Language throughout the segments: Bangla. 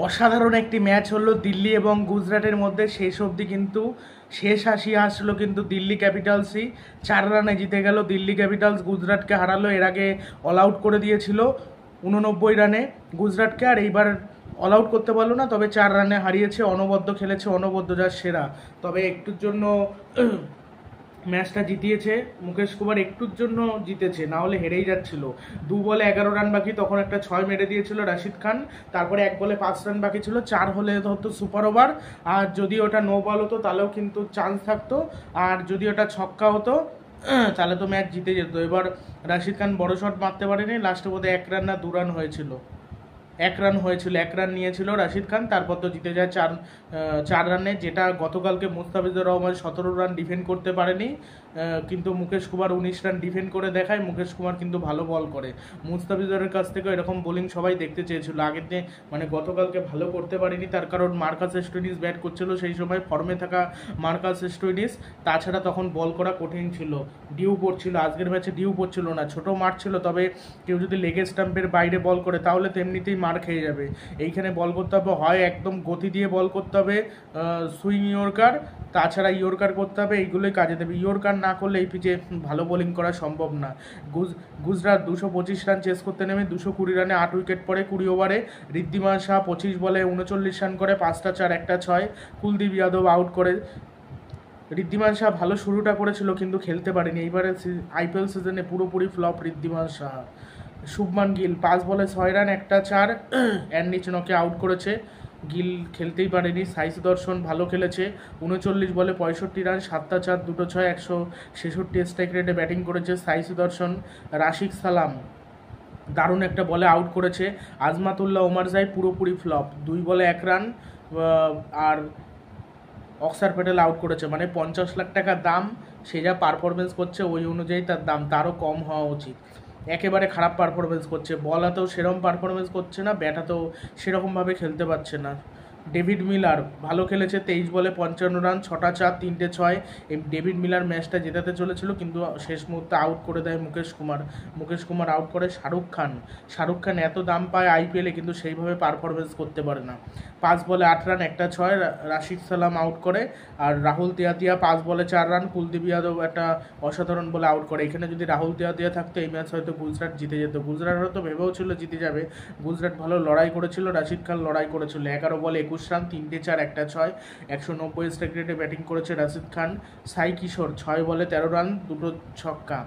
অসাধারণ একটি ম্যাচ হলো দিল্লি এবং গুজরাটের মধ্যে। শেষ অবধি কিন্তু শেষ হাসি আসলো কিন্তু দিল্লি ক্যাপিটালসই 4 রানে জিতে গেল। দিল্লি ক্যাপিটালস গুজরাটকে হারালো, এর আগে অল আউট করে দিয়েছিল 89 রানে গুজরাটকে, আর এইবার অল আউট করতে পারলো না, তবে 4 রানে হারিয়েছে। অনবদ্য খেলেছে, অনবদ্য যার সেরা। তবে একটুর জন্য ম্যাচটা জিতিয়েছে মুকেশ কুমার, একটুর জন্য জিতেছে, না হলে হেরেই যাচ্ছিল। 2 বলে 11 রান বাকি, তখন একটা 6 মেরে দিয়েছিল রাশিদ খান। তারপরে 1 বলে 5 রান বাকি ছিল, 4 হলে হতো সুপার ওভার। আর যদি ওটা নো বল হতো তাহলেও কিন্তু চান্স থাকতো, আর যদি ওটা ছক্কা হতো তাহলে তো ম্যাচ জিতে যেত। এবার রাশিদ খান বড় শট মারতে পারেনি, লাস্টে বোধহয় 1 রান না 2 রান হয়েছিল। 1 রান হয়েছিল, 1 রান নিয়েছিল রাশিদ খান, তারপর তো জিতে যায় 4 রানে, যেটা গতকালকে মুস্তাফিজুর রহমান 17 রান ডিফেন্ড করতে পারেনি, কিন্তু মুকেশ কুমার 19 রান ডিফেন্ড করে দেখায়। মুকেশ কুমার কিন্তু ভালো বল করে, মুস্তাফিজুরের কাছ থেকে এরকম বোলিং সবাই দেখতে চেয়েছিল। আগের দিন মানে গতকালকে ভালো করতে পারেনি, তার কারণ মার্কাস স্টোইনিস ব্যাট করছিল সেই সময়, ফর্মে থাকা মার্কাস স্টোইনিস। তাছাড়া তখন বল করা কঠিন ছিল, ডিউ পড়ছিল। আজকের ম্যাচে ডিউ পড়ছিল না, ছোট মাঠ ছিল, তবে কেউ যদি লেগ স্টাম্পের বাইরে বল করে তাহলে তো এমনিতেই মার খেয়ে যাবে। এইখানে বল করতে হবে, হয় একদম গতি দিয়ে বল করতে হবে, সুইং ইয়র্কার, তাছাড়া ইয়র্কার করতে হবে, এইগুলোই কাজে দেবে। ইয়র্কার না করলে এই পিচে ভালো বোলিং করা সম্ভব না। গুজরাট 225 রান চেস করতে নেমে 220 রানে 8 উইকেট পড়ে 20 ওভারে। ঋদ্ধিমান শাহ 25 বলে 39 রান করে, 5টা 4 একটা 6। কুলদীপ যাদব আউট করে। ঋদ্ধিমান শাহ ভালো শুরুটা করেছিল কিন্তু খেলতে পারেনি। এইবারে আইপিএল সিজনে পুরোপুরি ফ্লপ ঋদ্ধিমান শাহ। শুভমান গিল 5 বলে 6 রান একটা 4, অ্যান্ডি চনকে আউট করেছে। গিল খেলতেই পারেনি। সাই সুদর্শন ভালো খেলেছে, 39 বলে 65 রান, 7টা 4 2টো 6, 166 স্ট্রাইক রেটে ব্যাটিং করেছে সাই সুদর্শন। রাশিদ সালাম দারুণ একটা বলে আউট করেছে। আজমাতুল্লাহ ওমারজাই পুরোপুরি ফ্লপ, 2 বলে 1 রান। আর অক্সার প্যাটেল আউট করেছে, মানে 50 লাখ টাকা দাম, সে যা পারফরমেন্স করছে ওই অনুযায়ী তার দাম তারও কম হওয়া উচিত। একেবারে খারাপ পারফরমেন্স করছে, বল হাতেও সেরকম পারফরমেন্স করছে না, ব্যাট হাতেও সেরকমভাবে খেলতে পারছে না। ডেভিড মিলার ভালো খেলেছে, 23 বলে 55 রান, 6টা 4 3টে 6। এই ডেভিড মিলার ম্যাচটা জেতাতে চলেছিল, কিন্তু শেষ মুহূর্তে আউট করে দেয় মুকেশ কুমার। মুকেশ কুমার আউট করে শাহরুখ খান। শাহরুখ খান এত দাম পায় আইপিএলে, কিন্তু সেইভাবে পারফরমেন্স করতে পারে না। 5 বলে 8 রান একটা 6, রাশিদ সালাম আউট করে। আর রাহুল তিয়াতিয়া 5 বলে 4 রান, কুলদীপ যাদব একটা অসাধারণ বলে আউট করে। এখানে যদি রাহুল তিয়াতিয়া থাকতো এই ম্যাচ হয়তো গুজরাট জিতে যেত। গুজরাট হয়তো ভেবেও ছিল জিতে যাবে, গুজরাট ভালো লড়াই করেছিল, রাশিদ খান লড়াই করেছিল। 11 বলে 21 রান, 3টে 4 একটা 6, 190 স্ট্রাইক রেটে ব্যাটিং করেছে রাশিদ খান। সাই কিশোর 6 বলে 13 রান, 2টো ছক্কা।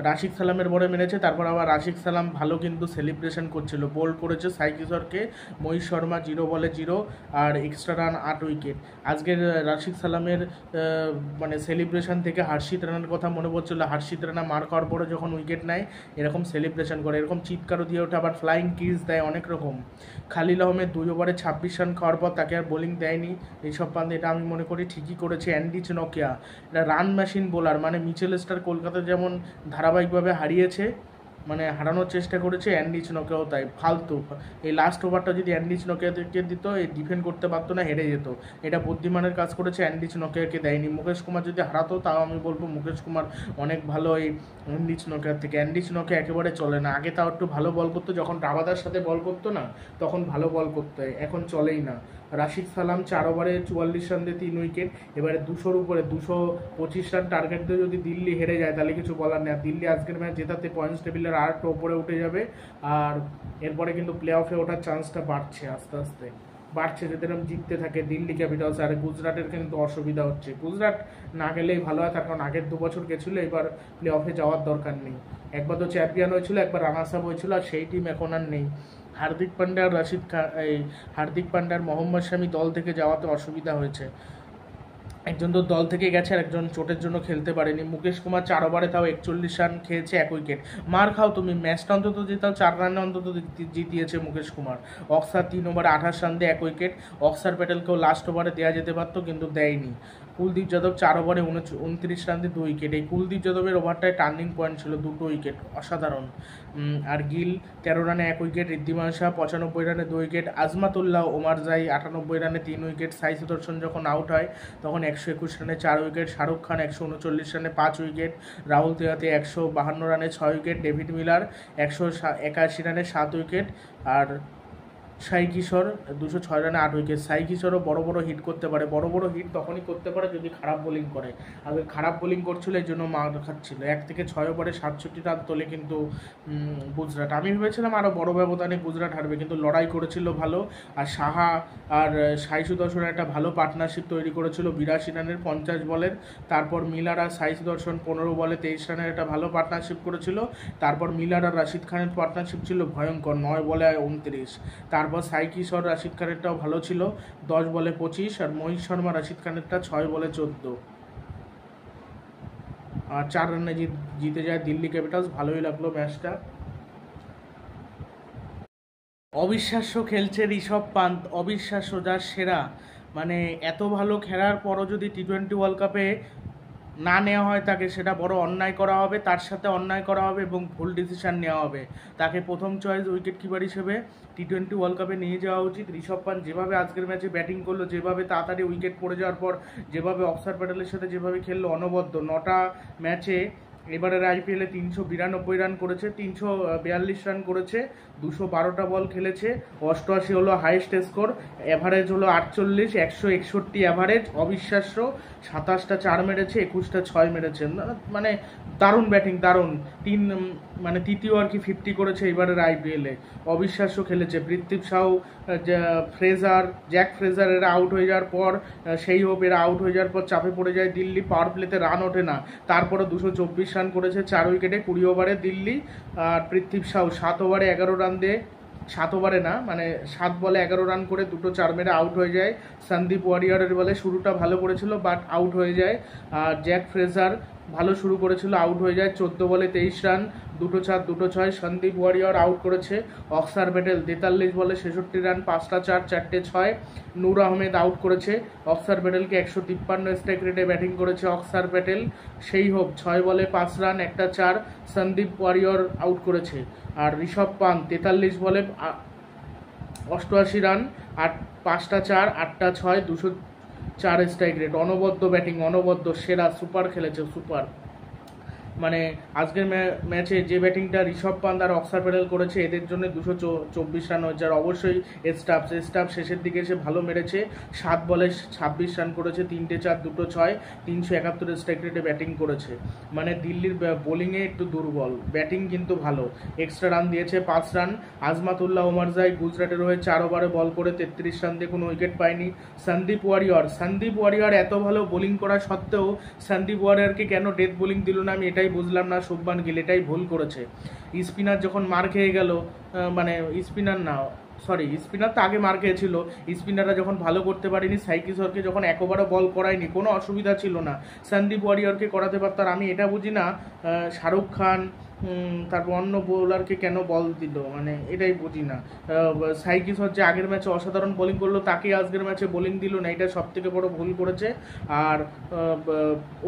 রাশিদ সালামের বলে মেরেছে, তারপর আবার রাশিদ সালাম ভালো কিন্তু সেলিব্রেশন করছিল, বোল্ড করেছে সাই কিশোরকে। মহিষ শর্মা 0 বলে 0, আর এক্সট্রা রান 8 উইকেট। আজকের রাশিদ সালামের মানে সেলিব্রেশন থেকে হার্ষিত রানার কথা মনে পড়ছিল। হার্ষিত রানা মার খাওয়ার পরে যখন উইকেট নেয় এরকম সেলিব্রেশন করে, এরকম চিৎকারও দিয়ে ওঠে, আবার ফ্লাইং কিস দেয় অনেক রকম। খালিল আহমেদ 2 ওভারে 26 রান খাওয়ার পর তাকে আর বোলিং দেয়নি এইসব পান্তে, এটা আমি মনে করি ঠিকই করেছে। অ্যান্ডি চনকিয়া এটা রান মেশিন বোলার, মানে মিচেল স্টার কলকাতা যেমন ধারাবাহিকভাবে হারিয়েছে, মানে হারানোর চেষ্টা করেছে, অ্যান্ডি চনকিয়াও তাই। ফালতু এই লাস্ট ওভারটা যদি অ্যান্ডি চনকিয়াকে দিত, এই ডিফেন্ড করতে পারতো না, হেরে যেত। এটা বুদ্ধিমানের কাজ করেছে, অ্যান্ডি চনকিয়াকে দেয়নি। মুকেশ কুমার যদি হারাতো তাও আমি বলবো মুকেশ কুমার অনেক ভালো এই অ্যান্ডি চনকিয়ার থেকে। অ্যান্ডি চনকিয়া একেবারে চলে না, আগে তাও একটু ভালো বল করতো, যখন রাবাদার সাথে বল করতো না তখন ভালো বল করতো, এখন চলেই না। রাশিদ সালাম 4 ওভারে 44 রান দিয়ে 3 উইকেট। এবারে 200-র উপরে 225 রান টার্গেট দিয়ে যদি দিল্লি হেরে যায় তাহলে কিছু বলার নেই। দিল্লি আজকের ম্যাচ জেতাতে পয়েন্টস টেবিলের আর একটু ওপরে উঠে যাবে, আর এরপরে কিন্তু প্লে অফে ওঠার চান্সটা বাড়ছে, আস্তে আস্তে বাড়ছে। যদি এরকম জিততে থাকে দিল্লি ক্যাপিটালস, আর গুজরাটের কিন্তু অসুবিধা হচ্ছে। গুজরাট না গেলেই ভালো হয়, তার কারণ আগের 2 বছর গেছিলো, এবার প্লে অফে যাওয়ার দরকার নেই। একবার তো চ্যাম্পিয়ন হয়েছিল, একবার রানার্স আপ হয়েছিল, আর সেই টিম এখন আর নেই। হার্দিক পান্ড্যা আর হার্দিক পান্ড্যার মোহাম্মদ শামি দল থেকে যাওয়াতে অসুবিধা হয়েছে। একজন তো দল থেকে গেছে, আর একজন চোটের জন্য খেলতে পারেনি। মুকেশ কুমার 4 ওভারে তাও 41 রান খেয়েছে, 1 উইকেট। মার খাও তুমি, ম্যাচটা অন্তত জেতাও, 4 রানে অন্তত জিতিয়েছে মুকেশ কুমার। অক্সার 3 ওভারে 28 রান দিয়ে 1 উইকেট। অক্সার প্যাটেলকেও লাস্ট ওভারে দেওয়া যেতে পারতো, কিন্তু দেয়নি। কুলদীপ যাদব 4 ওভারে 29 রান দিয়ে 2 উইকেট। এই কুলদীপ যাদবের ওভারটায় টার্নিং পয়েন্ট ছিল, 2টো উইকেট, অসাধারণ। আর গিল 13 রানে 1 উইকেট। ঋদ্ধিমান শাহ 95 রানে 2 উইকেট। আজমাতুল্লাহ ওমারজাই 98 রানে 3 উইকেট। সাই সুদর্শন যখন আউট হয় তখন 121 রানে 4 উইকেট। শাহরুখ খান 139 রানে 5 উইকেট। রাহুল তেয়াতি 152 রানে 6 উইকেট। ডেভিড মিলার 181 রানে 7 উইকেট। আর সাই কিশোর 206 রানে 8 উইকেট। সাই কিশোরও বড় বড় হিট করতে পারে, বড় বড় হিট তখনই করতে পারে যদি খারাপ বোলিং করে। আগে খারাপ বোলিং করছিল, এই জন্য মার খাচ্ছিল। 1 থেকে 6 ওভারে 67 রান তোলে কিন্তু গুজরাট। আমি ভেবেছিলাম আরও বড় ব্যবধানে গুজরাট হারবে, কিন্তু লড়াই করেছিল ভালো। আর সাহা আর সাই সুদর্শন একটা ভালো পার্টনারশিপ তৈরি করেছিল 82 রানের 50 বলের। তারপর মিলার আর সাই সুদর্শন 15 বলে 23 রানের একটা ভালো পার্টনারশিপ করেছিল। তারপর মিলার আর রাশিদ খানের পার্টনারশিপ ছিল ভয়ঙ্কর, 9 বলে 29। তারপর সাই কিশোর রাশিদ খানেরটাও ভালো ছিল, 10 বলে 25। আর মহিষ শর্মা রাশিদ খানেরটা 6 বলে 14। আর 4 রানে জিতে যায় দিল্লি ক্যাপিটালস। ভালোই লাগলো ম্যাচটা। অবিশ্বাস্য খেলছে ঋষভ পান্ত, অবিশ্বাস্য, যার সেরা। মানে এত ভালো খেলার পরও যদি টি-20 ওয়ার্ল্ড কাপে না নেওয়া হয় তাকে, সেটা বড় অন্যায় করা হবে, তার সাথে অন্যায় করা হবে এবং ভুল ডিসিশান নেওয়া হবে। তাকে প্রথম চয়েস উইকেট কিপার হিসেবে টি-20 ওয়ার্ল্ড কাপে নিয়ে যাওয়া উচিত। ঋষভ পান্ত যেভাবে আজকের ম্যাচে ব্যাটিং করলো, যেভাবে তাড়াতাড়ি উইকেট পড়ে যাওয়ার পর যেভাবে অক্সার প্যাটেলের সাথে যেভাবে খেললো অনবদ্য, 9টা ম্যাচে এবারের আইপিএলে 392 রান করেছে, 342 রান করেছে, 212টা বল খেলেছে, 88 হলো হাইয়েস্ট স্কোর, অ্যাভারেজ হলো 48, 161 অ্যাভারেজ। অবিশ্বাস্য, 27টা 4 মেরেছে, 21টা 6 মেরেছে। মানে দারুণ ব্যাটিং, দারুণ। মানে তৃতীয় আর কি 50 করেছে এবারের আইপিএলে। অবিশ্বাস্য খেলেছে। পৃথ্বী শাও, জ্যাক ফ্রেজার এরা আউট হয়ে যাওয়ার পর, সেই হোপ এরা আউট হয়ে যাওয়ার পর চাপে পড়ে যায় দিল্লি। পাওয়ার প্লেতে রান ওঠে না, তারপরে 224 রান করেছে 4 উইকেটে 20 ওভারে দিল্লি। আর পৃথ্বী শাও 7 ওভারে 11 রান দিয়ে, 7 ওভারে না, মানে 7 বলে 11 রান করে 2টো 4 মেরে আউট হয়ে যায়। সন্দীপ ওয়ারিয়ারের বলে শুরুটা ভালো করেছিল, বাট আউট হয়ে যায়। আর জ্যাক ফ্রেজার ভালো শুরু করেছিল, আউট হয়ে যায়। 14 বলে 23 রান, 2টো 4, 2টো 6। সন্দীপ ওয়ারিয়ার আউট করেছে। অক্সার প্যাটেল 43 বলে 66 রান, 5টা 4, 4টে 6। নূর আহমেদ আউট করেছে অক্সার প্যাটেলকে। 153 স্ট্রাইক রেটে ব্যাটিং করেছে অক্সার প্যাটেল। সেই হোপ 6 বলে 5 রান, 1টা 4। সন্দীপ ওয়ারিয়ার আউট করেছে। আর ঋষভ পান্ত 43 বলে 88 রান, 5টা 4, 8টা 6, 204 স্ট্রাইক রেট। অনবদ্য ব্যাটিং, অনবদ্য, সেরা, সুপার খেলেছে, সুপার। মানে আজকের ম্যাচে যে ব্যাটিংটা ঋষভ পান্ত আর অক্সার প্যাটেল করেছে, এদের জন্য 224 রান হয়েছে। আর অবশ্যই স্টাফ শেষের দিকে এসে ভালো মেরেছে। 7 বলে 26 রান করেছে, 3টে 4, 2টো 6, 371 স্ট্রাইক রেটে ব্যাটিং করেছে। মানে দিল্লির বোলিংয়ে একটু দুর্বল, ব্যাটিং কিন্তু ভালো। এক্সট্রা রান দিয়েছে 5 রান। আজমাতুল্লাহ ওমরজাই গুজরাটের হয়ে 4 ওভারে বল করে 33 রান দিয়ে কোনো উইকেট পায়নি। সন্দীপ ওয়ারিয়ার এত ভালো বোলিং করা সত্ত্বেও সন্দীপ ওয়ারিয়ারকে কেন ডেথ বোলিং দিল না আমি এটাই বুঝলাম না। শুভমান গিল এটাই ভুল করেছে। স্পিনার যখন মার খেয়ে গেল, মানে স্পিনার তো আগে মার খেয়েছিল। স্পিনাররা যখন ভালো করতে পারেনি, সাই কিশোরকে যখন একবারও বল করায়নি, কোনো অসুবিধা ছিল না, সন্দীপ ওয়ারিয়ারকে করাতে পারত। আর আমি এটা বুঝি না শাহরুখ খান তারপর অন্য বোলারকে কেন বল দিল, মানে এটাই বুঝি না। সাই কিশোর যে আগের ম্যাচে অসাধারণ বোলিং করলো, তাকে আজকের ম্যাচে বোলিং দিল না, এটা সব থেকে বড় ভুল করেছে। আর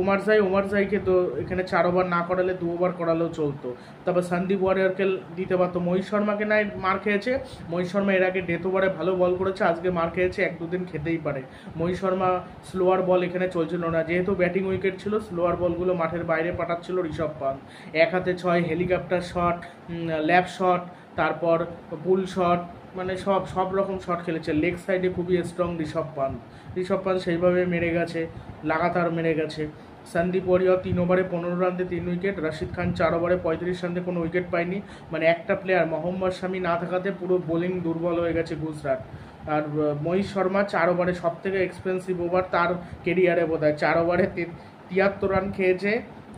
ওমরজাইকে তো এখানে 4 ওভার না করালে 2 ওভার করালেও চলতো। তারপর সন্দীপ ওয়ারিয়ারকে দিতে পারতো। মহিষ শর্মাকে নাই মার খেয়েছে। মহিষ শর্মা এর আগে ডেথ ওভারে ভালো বল করেছে, আজকে মার খেয়েছে, 1-2 দিন খেতেই পারে। মহিষ শর্মা স্লোয়ার বল এখানে চলছিল না, যেহেতু ব্যাটিং উইকেট ছিল, স্লোয়ার বলগুলো মাঠের বাইরে পাঠাচ্ছিল ঋষভ পান্ত। 1 হাতে 6, হেলিকপ্টার শট, ল্যাপ শট, তারপর পুল শট, মানে সব রকম শট খেলেছে। লেগ সাইডে খুবই স্ট্রং ঋষভ পান্ত সেইভাবে মেরে গেছে, লাগাতার মেরে গেছে। সন্দীপ ওয়ারিয়ার 3 ওভারে 15 রান দিয়ে 3 উইকেট। রাশিদ খান 4 ওভারে 35 রান দিয়ে কোনো উইকেট পায়নি। মানে একটা প্লেয়ার মোহাম্মদ শামি না থাকাতে পুরো বোলিং দুর্বল হয়ে গেছে গুজরাট। আর মহিষ শর্মা 4 ওভারে সব থেকে এক্সপেন্সিভ ওভার তার কেরিয়ারে বোধহয়। 4 ওভারে 73 রান খেয়েছে,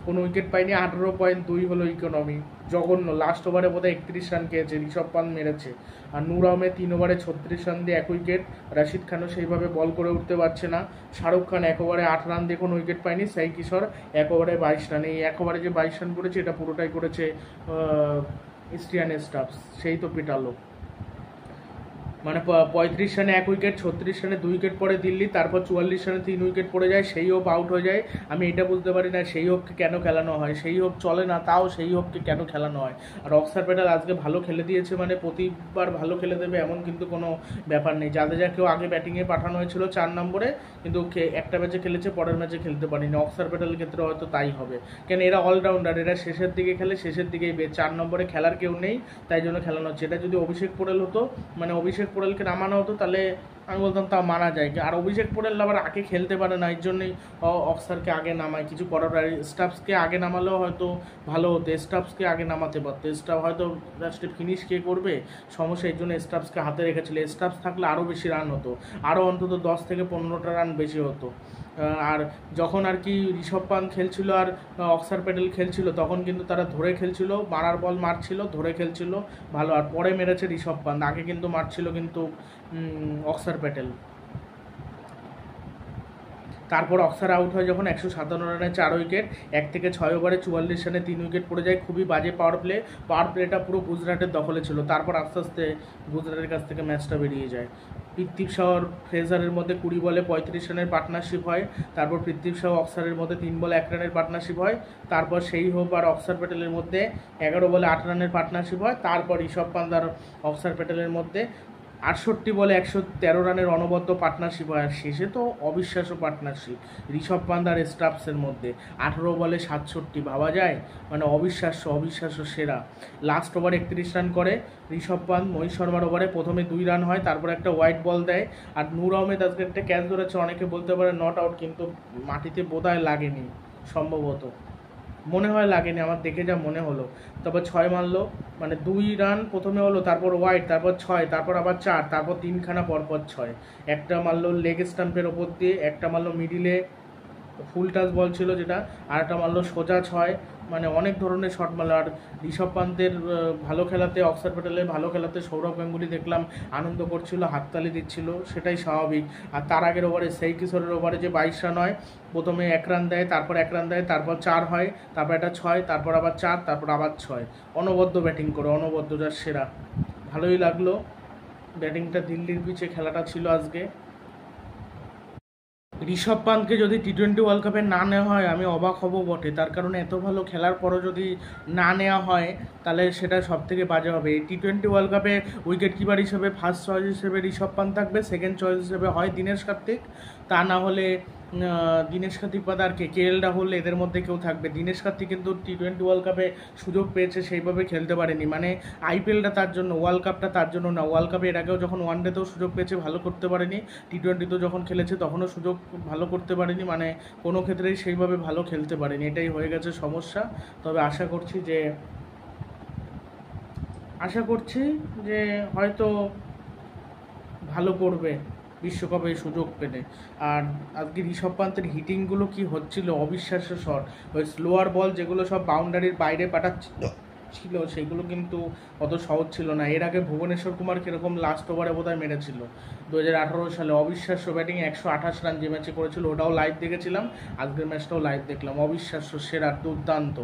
কোনো উইকেট পায়নি। 18.2 হলো ইকোনমি, জঘন্য। লাস্ট ওভারে বোধহয় 31 রান খেয়েছে, ঋষভ পান্ত মেরেছে। আর নূর আহমেদ 3 ওভারে 36 রান দিয়ে 1 উইকেট। রাশিদ খানও সেইভাবে বল করে উঠতে পারছে না। শাহরুখ খান 1 ওভারে 8 রান দিয়ে কোনো উইকেট পায়নি। সাই কিশোর 1 ওভারে 22 রান। এই 1 ওভারে যে 22 রান করেছে, এটা পুরোটাই করেছে ইস্টিয়ান স্টাফস, সেই তো পিটালো। মানে 35 রানে 1 উইকেট, 36 রানে 2 উইকেট পড়ে দিল্লি, তারপর 44 রানে 3 উইকেট পড়ে যায়। সেই হোপ আউট হয়ে যায়। আমি এটা বুঝতে পারি না সেই হোপকে কেন খেলানো হয়। সেই হোপ চলে না, তাও সেই হোপকে কেন খেলানো হয়। আর অক্সার প্যাটেল আজকে ভালো খেলে দিয়েছে, মানে প্রতিবার ভালো খেলে দেবে এমন কিন্তু কোনো ব্যাপার নেই। জাদেজাকেও আগে ব্যাটিংয়ে পাঠানো হয়েছিল 4 নম্বরে, কিন্তু একটা ম্যাচে খেলেছে, পরের ম্যাচে খেলতে পারিনি। অক্সার প্যাটেলের ক্ষেত্রে হয়তো তাই হবে, কেন এরা অলরাউন্ডার, এরা শেষের দিকে খেলে, শেষের দিকেই 4 নম্বরে খেলার কেউ নেই, তাই জন্য খেলানো হচ্ছে। এটা যদি অভিষেক পটেল হতো, মানে অভিষেক পোড়েলকে নামানো হতো তাহলে আমি বলতাম তাও মানা যায়, আর অভিষেক পোড়েল আবার আগে খেলতে পারে না, এর জন্যই অক্সারকে আগে নামায়, কিছু করার। আর স্টাফসকে আগে নামালেও হয়তো ভালো হতো, স্টাফসকে আগে নামাতে পারতো, স্টাফ হয়তো লাস্টে ফিনিশ কে করবে সমস্যা, এর জন্য স্টাফসকে হাতে রেখেছিল। স্টাফস থাকলে আরও বেশি রান হতো, আরও অন্তত 10 থেকে 15টা রান বেশি হতো। আর যখন আর কি ঋষভ পান্ত খেলছিল আর অক্সার প্যাটেল খেলছিল, তখন কিন্তু তারা ধরে খেলছিল, মারার বল মারছিল, ধরে খেলছিল ভালো। আর পরে মেরেছে ঋষভ পান্ত, আগে কিন্তু মারছিল কিন্তু অক্সার প্যাটেল। তারপর অক্সার আউট হয় যখন 157 রানে 4 উইকেট, 1 থেকে 6 ওভারে 44 রানে 3 উইকেট পড়ে যায়। খুবই বাজে পাওয়ার প্লেটা পুরো গুজরাটের দখলে ছিল। তারপর আস্তে আস্তে গুজরাটের কাছ থেকে ম্যাচটা বেরিয়ে যায়। পৃথ্বী শাহর ফ্রেজারের মধ্যে 20 বলে 35 রানের পার্টনারশিপ হয়। তারপর পৃথ্বী শাহ অক্সারের মধ্যে 3 বলে 1 রানের পার্টনারশিপ হয়। তারপর সেই হোপ আর অক্সার প্যাটেলের মধ্যে 11 বলে 8 রানের পার্টনারশিপ হয়। তারপর ঋষভ পান্ত আর অক্সার প্যাটেলের মধ্যে 68 বলে 113 রানের অনবদ্য পার্টনারশিপ হয়। আর শেষে তো অবিশ্বাস্য পার্টনারশিপ ঋষভ পান্ত আর স্টাফসের মধ্যে, 18 বলে 67, ভাবা যায়, মানে অবিশ্বাস্য সেরা। লাস্ট ওভার 31 রান করে ঋষভ পান্ত, মহিষ শর্মার ওভারে প্রথমে 2 রান হয়, তারপর একটা হোয়াইট বল দেয়। আর নূর আহমেদ আজকে একটা ক্যাচ ধরেছে, অনেকে বলতে পারে নট আউট, কিন্তু মাটিতে বোধহয় লাগেনি, সম্ভবত মনে হয় লাগেনি, আমার দেখে যা মনে হলো। তারপর 6 মারলো, মানে 2 রান প্রথমে হলো, তারপর ওয়াইড, তারপর 6, তারপর আবার 4, তারপর 3খানা পরপর 6। একটা মারলো লেগ স্টাম্পের ওপর দিয়ে, একটা মারলো মিডিলে ফুল টাচ বল ছিল যেটা, আর একটা মারলো সোজা 6, মানে অনেক ধরনের শট মারলো। আর ঋষভ পান্তের ভালো খেলাতে, অক্সার প্যাটেলের ভালো খেলাতে সৌরভ গাঙ্গুলি দেখলাম আনন্দ করছিল, হাততালি দিচ্ছিল, সেটাই স্বাভাবিক। আর তার আগের ওভারে সেই কিশোরের ওভারে যে 22 রান হয়, প্রথমে 1 রান দেয়, তারপর 1 রান দেয়, তারপর 4 হয়, তারপর একটা 6, তারপর আবার 4, তারপর আবার 6, অনবদ্য ব্যাটিং করে, অনবদ্য, যা সেরা। ভালোই লাগলো ব্যাটিংটা, দিল্লির পিচে খেলাটা ছিল আজকে। ঋষভ পান্তকে যদি টি-20 ওয়ার্ল্ড কাপে না নেওয়া হয় আমি অবাক হব বটে, তার কারণ এত ভালো খেলার পরও যদি না নেওয়া হয় তাহলে সেটা সব থেকে বাজে হবে। এই টি-20 ওয়ার্ল্ড কাপে উইকেট কিপার হিসেবে ফার্স্ট চয়েস হিসেবে ঋষভ পান্ত থাকবে, সেকেন্ড চয়েস হিসেবে হয় দীনেশ কার্তিক, তা না হলে দীনেশ কার্তিক বাদ আর কে এল রাহুল, এদের মধ্যে কেউ থাকবে। দীনেশ কার্তিক কিন্তু টি-20 ওয়ার্ল্ড কাপে সুযোগ পেয়েছে, সেইভাবে খেলতে পারেনি, মানে আইপিএলটা তার জন্য, ওয়ার্ল্ড কাপটা তার জন্য না। ওয়ার্ল্ড কাপে এর আগেও যখন ওয়ানডেতেও সুযোগ পেয়েছে ভালো করতে পারেনি, টি-20তেও যখন খেলেছে তখনও সুযোগ ভালো করতে পারেনি, মানে কোনো ক্ষেত্রেই সেইভাবে ভালো খেলতে পারেনি, এটাই হয়ে গেছে সমস্যা। তবে আশা করছি যে হয়তো ভালো করবে বিশ্বকাপে সুযোগ পেলে। আর আজকে ঋষভ পান্তের হিটিংগুলো কি হচ্ছিল, অবিশ্বাস্য শট, ওই স্লোয়ার বল যেগুলো সব বাউন্ডারির বাইরে ছিল সেগুলো কিন্তু অত সহজ ছিল না। এর আগে ভুবনেশ্বর কুমার কীরকম লাস্ট ওভারে বোধহয় মেরেছিল 2018 সালে, অবিশ্বাস্য ব্যাটিং, 128 রান যে ম্যাচে করেছিল, ওটাও লাইভ দেখেছিলাম, আজকের ম্যাচটাও লাইভ দেখলাম, অবিশ্বাস্য সেরা, দুর্দান্ত।